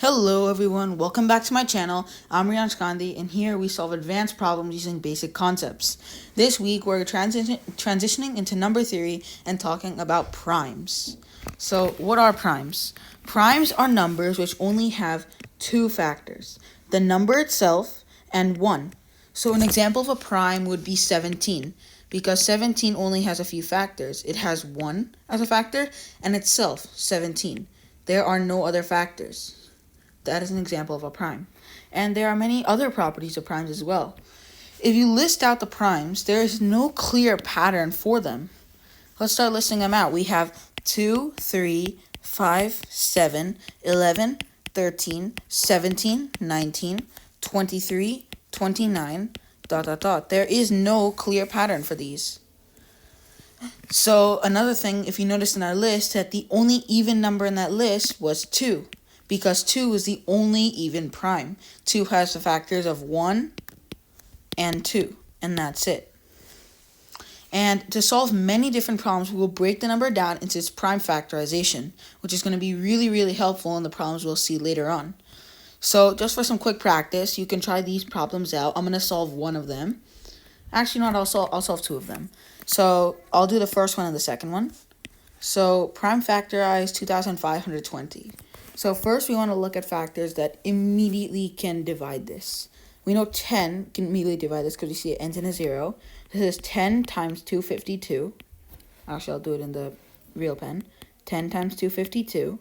Hello everyone, welcome back to my channel. I'm Riyan Gandhi, and here we solve advanced problems using basic concepts. This week we're transitioning into number theory and talking about primes. So what are primes? Primes are numbers which only have two factors, the number itself and 1. So an example of a prime would be 17, because 17 only has a few factors. It has 1 as a factor and itself 17. There are no other factors. That is an example of a prime. And there are many other properties of primes as well. If you list out the primes, there is no clear pattern for them. Let's start listing them out. We have 2, 3, 5, 7, 11, 13, 17, 19, 23, 29, ... There is no clear pattern for these. So another thing, if you notice in our list, that the only even number in that list was 2. Because 2 is the only even prime. 2 has the factors of 1 and 2, and that's it. And to solve many different problems, we will break the number down into its prime factorization, which is going to be really helpful in the problems we'll see later on. So just for some quick practice, you can try these problems out. I'm going to solve one of them. Actually, not, I'll solve two of them. So I'll do the first one and the second one. So prime factorize 2520. So first we want to look at factors that immediately can divide this. We know 10 can immediately divide this because we see it ends in a 0. This is 10 times 252. Actually, I'll do it in the real pen. 10 times 252.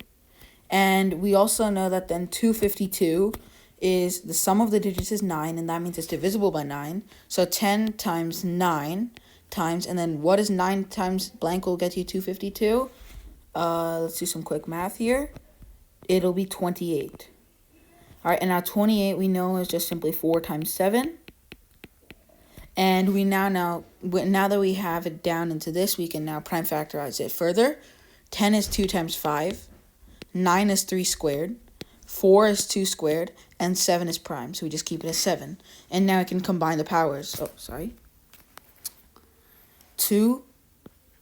And we also know that then 252 is the sum of the digits is 9, and that means it's divisible by 9. So 10 times 9 times, and then what is 9 times blank will get you 252? Let's do some quick math here. It'll be 28. All right, and now 28 we know is just simply 4 times 7. And we now that we have it down into this, we can now prime factorize it further. 10 is 2 times 5. 9 is 3 squared. 4 is 2 squared. And 7 is prime, so we just keep it as 7. And now we can combine the powers. 2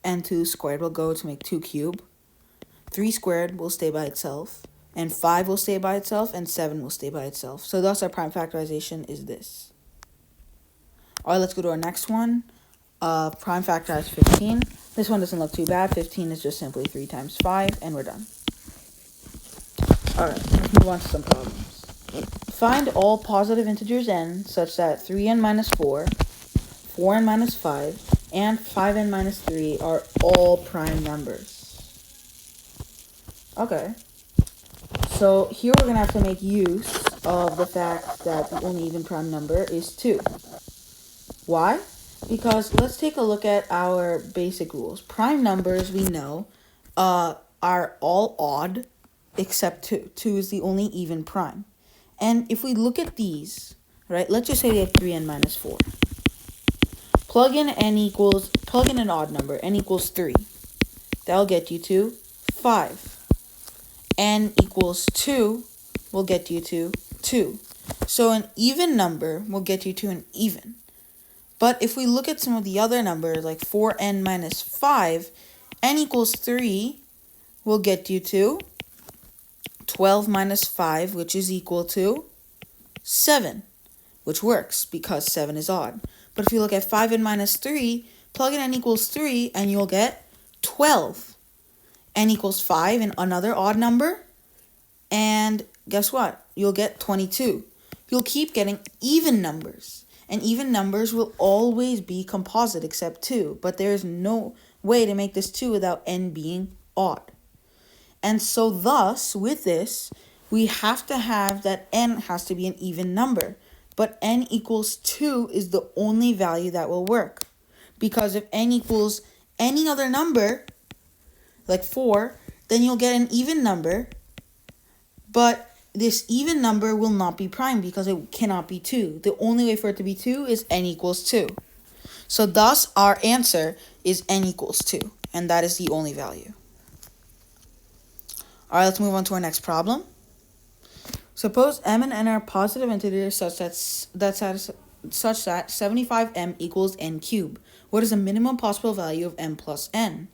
and 2 squared will go to make 2 cubed. 3 squared will stay by itself. And 5 will stay by itself, and 7 will stay by itself. So thus our prime factorization is this. All right, let's go to our next one. Prime factorize 15. This one doesn't look too bad. 15 is just simply 3 times 5, and we're done. All right, let's move on to some problems. Find all positive integers n such that 3n minus 4, 4n minus 5, and 5n minus 3 are all prime numbers. Okay. So here we're going to have to make use of the fact that the only even prime number is 2. Why? Because let's take a look at our basic rules. Prime numbers, we know, are all odd except 2. 2 is the only even prime. And if we look at these, right, let's just say we have 3n minus 4. Plug in an odd number, n equals 3. That'll get you to 5. N equals 2 will get you to 2. So an even number will get you to an even. But if we look at some of the other numbers, like 4n minus 5, n equals 3 will get you to 12 minus 5, which is equal to 7, which works because 7 is odd. But if you look at 5n minus 3, plug in n equals 3, and you'll get 12. N equals 5 and another odd number, and guess what? You'll get 22. You'll keep getting even numbers, and even numbers will always be composite except 2, but there's no way to make this 2 without n being odd. And so thus, with this, we have to have that n has to be an even number, but n equals 2 is the only value that will work, because if n equals any other number, like 4, then you'll get an even number, but this even number will not be prime because it cannot be 2. The only way for it to be 2 is n equals 2. So thus our answer is n equals 2, and that is the only value. All right, let's move on to our next problem. Suppose m and n are positive integers such that 75m equals n cubed. What is the minimum possible value of m plus n?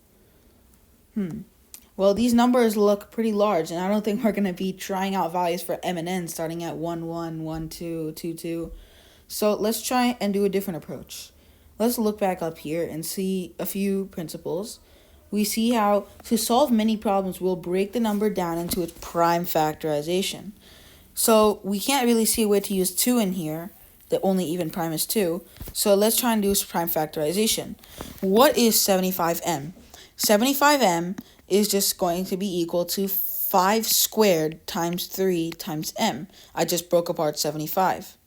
Well, these numbers look pretty large, and I don't think we're going to be trying out values for m and n starting at 1, 1, 1, 2, 2, 2. So let's try and do a different approach. Let's look back up here and see a few principles. We see how to solve many problems, we'll break the number down into its prime factorization. So we can't really see a way to use 2 in here. The only even prime is 2. So let's try and do prime factorization. What is 75m? 75m is just going to be equal to 5 squared times 3 times m. I just broke apart 75.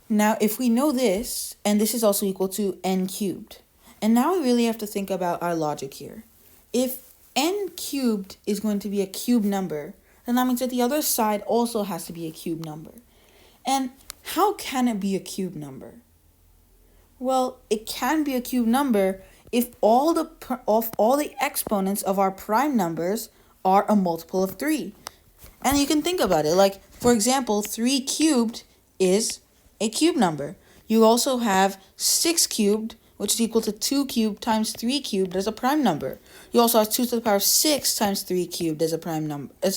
Now, if we know this, and this is also equal to n cubed, and now we really have to think about our logic here. If n cubed is going to be a cube number, then that means that the other side also has to be a cube number. And how can it be a cube number? Well, it can be a cube number if all the exponents of our prime numbers are a multiple of 3. And you can think about it, like, for example, 3 cubed is a cube number. You also have 6 cubed, which is equal to 2 cubed times 3 cubed as a prime number. You also have 2 to the power 6 times 3 cubed as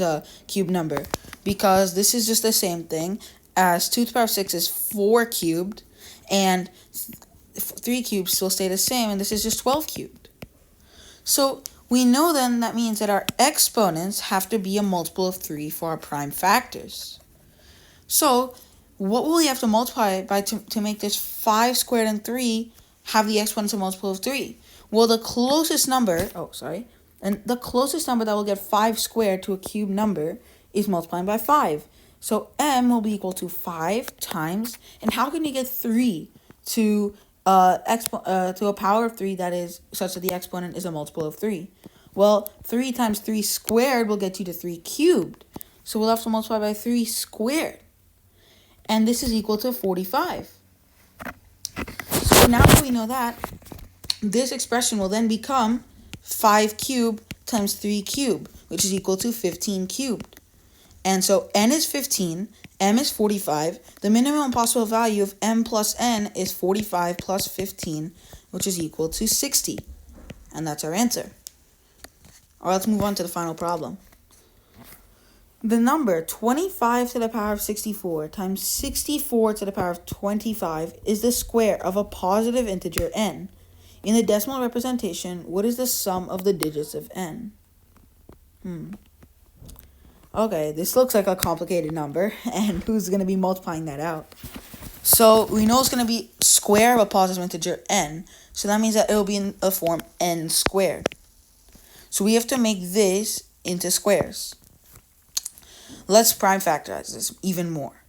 a cube number, because this is just the same thing as 2 to the power 6 is 4 cubed, and 3 cubes still stay the same, and this is just 12 cubed. So we know then that means that our exponents have to be a multiple of 3 for our prime factors. So what will we have to multiply by to make this 5 squared and 3 have the exponents a multiple of 3? Well, the closest number that will get 5 squared to a cube number is multiplying by 5. So m will be equal to 5 times, and how can you get 3 to a power of 3 that is such that the exponent is a multiple of 3? Well, 3 times 3 squared will get you to 3 cubed. So we'll have to multiply by 3 squared. And this is equal to 45. So now that we know that, this expression will then become 5 cubed times 3 cubed, which is equal to 15 cubed. And so n is 15, m is 45. The minimum possible value of m plus n is 45 plus 15, which is equal to 60. And that's our answer. All right, let's move on to the final problem. The number 25 to the power of 64 times 64 to the power of 25 is the square of a positive integer n. In the decimal representation, what is the sum of the digits of n? Okay, this looks like a complicated number, and who's going to be multiplying that out? So we know it's going to be square of a positive integer n, so that means that it will be in the form n squared. So we have to make this into squares. Let's prime factorize this even more.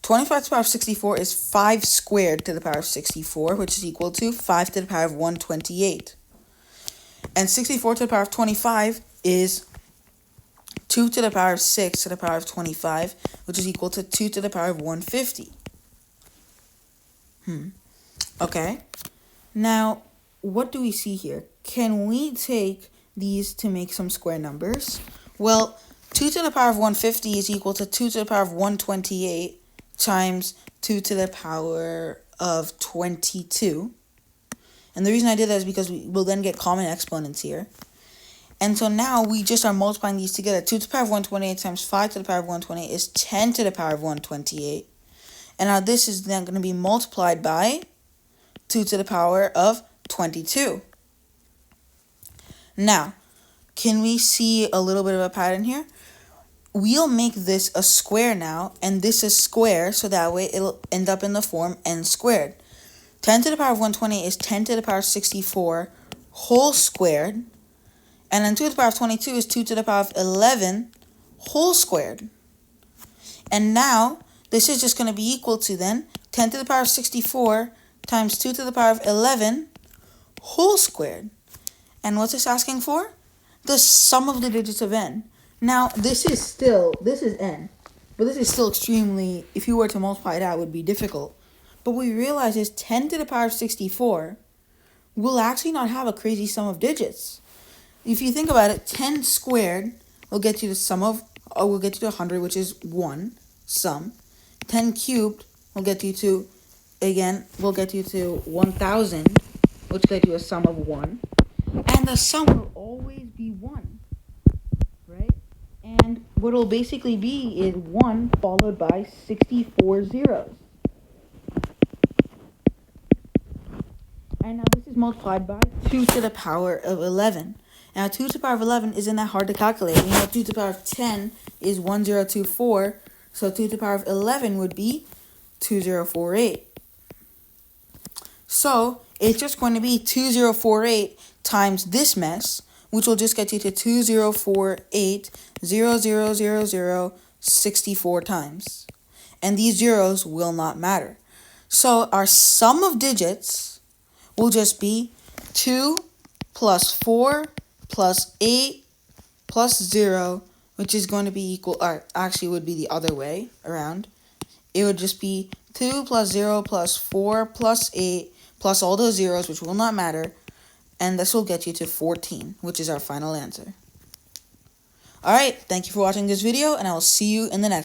25 to the power of 64 is 5 squared to the power of 64, which is equal to 5 to the power of 128. And 64 to the power of 25 is 2 to the power of 6 to the power of 25, which is equal to 2 to the power of 150. Okay. Now, what do we see here? Can we take these to make some square numbers? Well, 2 to the power of 150 is equal to 2 to the power of 128 times 2 to the power of 22. And the reason I did that is because we will then get common exponents here. And so now we just are multiplying these together. 2 to the power of 128 times 5 to the power of 128 is 10 to the power of 128. And now this is then going to be multiplied by 2 to the power of 22. Now, can we see a little bit of a pattern here? We'll make this a square now, and this is square, so that way it'll end up in the form n squared. 10 to the power of 128 is 10 to the power of 64 whole squared. And then 2 to the power of 22 is 2 to the power of 11 whole squared. And now, this is just going to be equal to then 10 to the power of 64 times 2 to the power of 11 whole squared. And what's this asking for? The sum of the digits of n. Now, this is n. But this is still extremely, if you were to multiply it out, it would be difficult. But what we realize is 10 to the power of 64 will actually not have a crazy sum of digits. If you think about it, 10 squared will get you the sum of, will get you to 100, which is 1, sum. 10 cubed will get you to, again, will get you to 1,000, which will get you a sum of 1. And the sum will always be 1, right? And what it'll basically be is 1 followed by 64 zeros. And now this is multiplied by 2 to the power of 11. Now 2 to the power of 11 isn't that hard to calculate. 2 to the power of 10 is 1024. So 2 to the power of 11 would be 2048. So it's just going to be 2048 times this mess, which will just get you to 2048 times. And these zeros will not matter. So our sum of digits will just be 2 plus 4 plus 8 plus 0, which is going to be equal, or actually would be the other way around. It would just be 2 plus 0 plus 4 plus 8 plus all those zeros, which will not matter, and this will get you to 14, which is our final answer. Alright, thank you for watching this video, and I will see you in the next